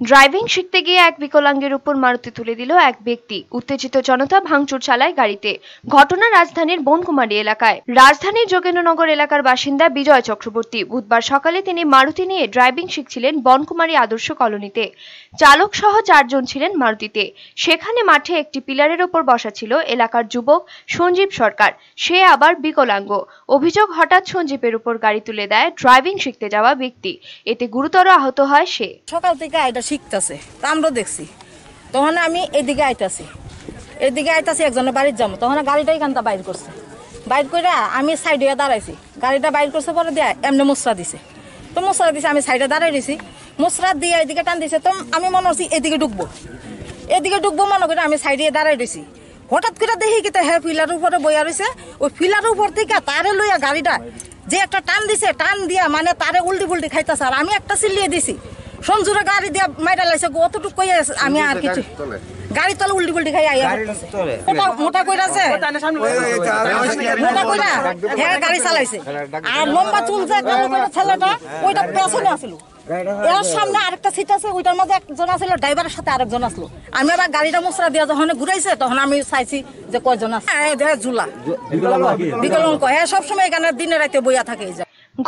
Driving শিখতে গিয়ে এক বিকলাঙ্গের উপর মারুতি তুলে দিল এক ব্যক্তি। উত্তেজিত জনতা ভাঙচুর চালায় গাড়িতে। ঘটনা রাজধানীর বনকুমারী এলাকায়। রাজধানীর যোগেন্দ্রনগর এলাকার বাসিন্দা বিজয় চক্রবর্তী বুধবার সকালে তিনি মারুতি নিয়ে ড্রাইভিং শিখছিলেন বনকুমারী আদর্শ কলোনিতে। চালক সহ 4 জন ছিলেন মারুতিতে। সেখানে মাঠে একটি পিলারের ওপর বসা ছিল এলাকার যুবক সঞ্জীব সরকার। সে আবার বিকলাঙ্গ। অভিযোগ, হঠাৎ সঞ্জীবের উপর গাড়ি তুলে দেয় ড্রাইভিং শিখতে যাওয়া ব্যক্তি। এতে গুরুতর আহত হয় সে। সকাল থেকে এটা শিখতেছে, আমরা দেখছি। তখন আমি এদিকে আইতাছি একজনের বাড়ির যাবো, তখন গাড়িটা এখানটা বাইর করছে। বাইর করে আমি সাইডে দাঁড়াইছি, গাড়িটা বাইর করছে পরে দিয়ে এমনি মুসরা দিছে। তো মুসরা দিছে, আমি সাইডে দাঁড়াই দিছি, মুসরা দিয়ে এদিকে টান দিছে। তো আমি মনে করছি এদিকে ঢুকবো মনে করে আমি সাইডে দাঁড়াই দিছি। হঠাৎ করে দেখি কি হ্যাঁ ফিলার উপরে বইয়া রয়েছে। ওই ফিলার উপর থেকে তারে লইয়া গাড়িটা যে একটা টান দিছে, টান দিয়া মানে তারে উল্টি পুল্টি খাইতেছে। আর আমি একটা চিল্লিয়ে দিছি, সঞ্জুরে গাড়ি দিয়া মাইরা লাইছে। অতটুকু কই আমি আর কিছু গাড়ি তলে উল্টি পুল্টি খাই আইয়া মোটা কইরাছে, মোটা কইরা হ্যাঁ গাড়ি চালাইছে। আর লম্বা চুল যে ছেলেটা ওইটা পেছনে আসলো, এর সামনে আরেকটা সিট আছে, ওইটার মধ্যে একজন আসলো, ড্রাইভারের সাথে আরেকজন আসলো। আমি আবার গাড়িটা মুসরা দিয়া যখন ঘুরাইছে তখন আমি চাইছি যে কয়জন আছে। ঝুলা বিকলাঙ্গ হ্যাঁ সবসময় এখানে দিনে রাতে বইয়া থাকে।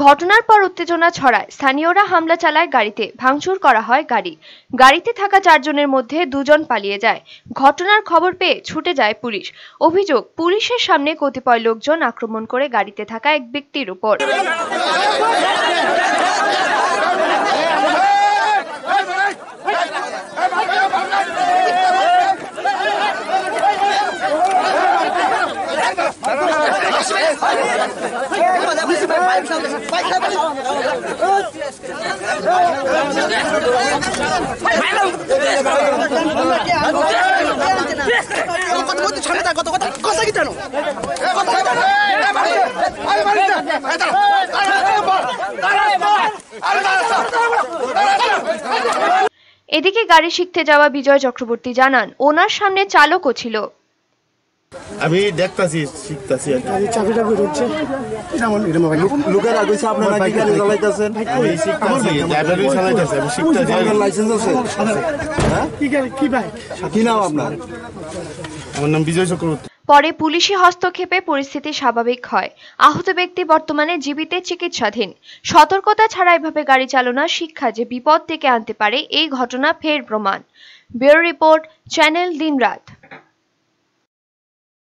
ঘটনার পর উত্তেজনা ছড়ায়। স্থানীয়রা হামলা চালায় গাড়িতে। ভাঙচুর করা হয় গাড়ি। গাড়িতে থাকা 4 জনের মধ্যে 2 জন পালিয়ে যায়। ঘটনার খবর পেয়ে ছুটে যায় পুলিশ। অভিযোগ, পুলিশের সামনে কতিপয় লোকজন আক্রমণ করে গাড়িতে থাকা এক ব্যক্তির উপর। এদিকে গাড়ি শিখতে যাওয়া বিজয় চক্রবর্তী জানান, ওনার সামনে চালকও ছিল। আমি দেখতাছি শিখতাছি আর কি চাবিটা বের হচ্ছে লোকের আগে আপনারা কি গাড়ি চালাইতেছেন? আমি শিখতাছি, ড্রাইভারই চালাইতেছে, আমি শিখতাছি। আপনার লাইসেন্স আছে? হ্যাঁ, কি ভাই কি নাম আপনার? আমার নাম বিজয় চক্রবর্তী। পরে পুলিশি হস্তক্ষেপে পরিস্থিতি স্বাভাবিক হয়। আহত ব্যক্তি বর্তমানে জীবিতে চিকিৎসাধীন। সতর্কতা ছাড়া এভাবে গাড়ি চালানো শিক্ষা যে বিপদ ডেকে আনতে পারে, এই ঘটনা ফের প্রমাণ। ব্যুরো রিপোর্ট, চ্যানেল দিনরাত।